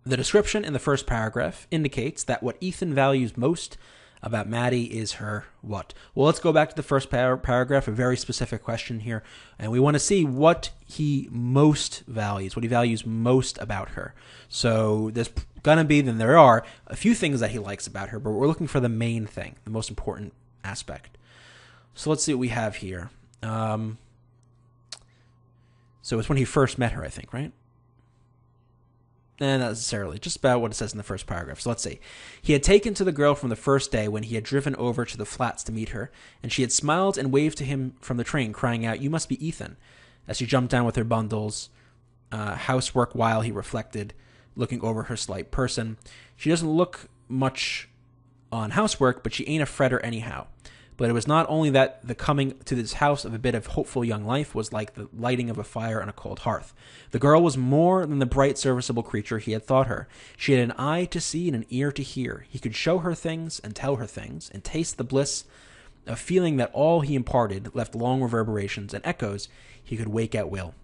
The description in the first paragraph indicates that what Ethan values most about Maddie is her what? Well, let's go back to the first paragraph, a very specific question here, and we want to see what he most values, what he values most about her. So there's going to be, then there are, a few things that he likes about her, but we're looking for the main thing, the most important aspect. So let's see what we have here. So it's when he first met her, I think, right? Not necessarily, just about what it says in the first paragraph. So let's see. He had taken to the girl from the first day when he had driven over to the flats to meet her, and she had smiled and waved to him from the train, crying out, "You must be Ethan," as she jumped down with her bundles, housework while he reflected, looking over her slight person. She doesn't look much on housework, but she ain't a fretter anyhow. But it was not only that the coming to this house of a bit of hopeful young life was like the lighting of a fire on a cold hearth. The girl was more than the bright, serviceable creature he had thought her. She had an eye to see and an ear to hear. He could show her things and tell her things, and taste the bliss of feeling that all he imparted left long reverberations and echoes he could wake at will.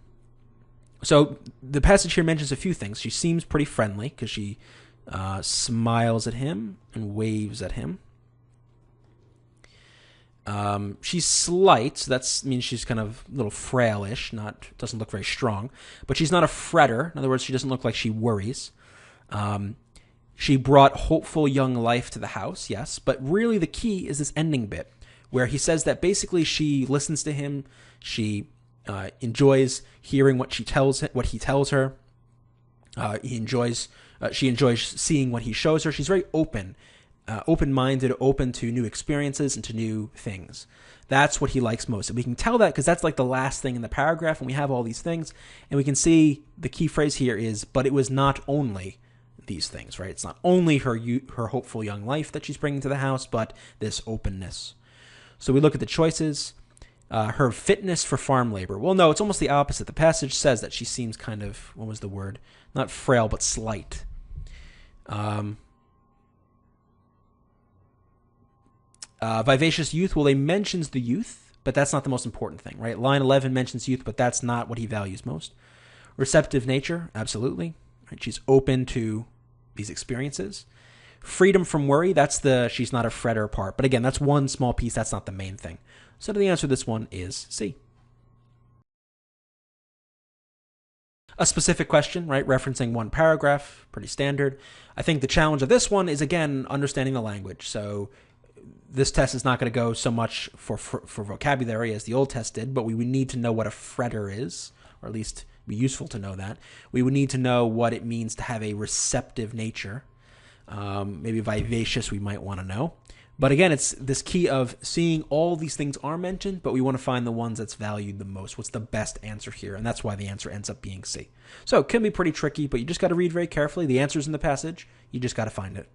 So the passage here mentions a few things. She seems pretty friendly because she smiles at him and waves at him. She's slight, so that means she's kind of a little frailish, doesn't look very strong, but she's not a fretter. In other words, she doesn't look like she worries. She brought hopeful young life to the house, yes, but really the key is this ending bit where he says that basically she listens to him, she enjoys hearing what he tells her. She enjoys seeing what he shows her. She's very open-minded, open to new experiences and to new things. That's what he likes most. And we can tell that because that's like the last thing in the paragraph, and we have all these things, and we can see the key phrase here is, but it was not only these things, right? It's not only her hopeful young life that she's bringing to the house, but this openness. So we look at the choices. Her fitness for farm labor. Well, no, it's almost the opposite. The passage says that she seems kind of, what was the word? Not frail, but slight. Vivacious youth, well, they mentions the youth, but that's not the most important thing, right? Line 11 mentions youth, but that's not what he values most. Receptive nature, absolutely. Right? She's open to these experiences. Freedom from worry, that's the she's not a fretter part. But again, that's one small piece. That's not the main thing. So the answer to this one is C. A specific question, right? Referencing one paragraph, pretty standard. I think the challenge of this one is, again, understanding the language. So this test is not going to go so much for vocabulary as the old test did, but we would need to know what a fretter is, or at least be useful to know that. We would need to know what it means to have a receptive nature. Maybe vivacious we might want to know. But again, it's this key of seeing all these things are mentioned, but we want to find the ones that's valued the most. What's the best answer here? And that's why the answer ends up being C. So it can be pretty tricky, but you just got to read very carefully. The answer's in the passage. You just got to find it.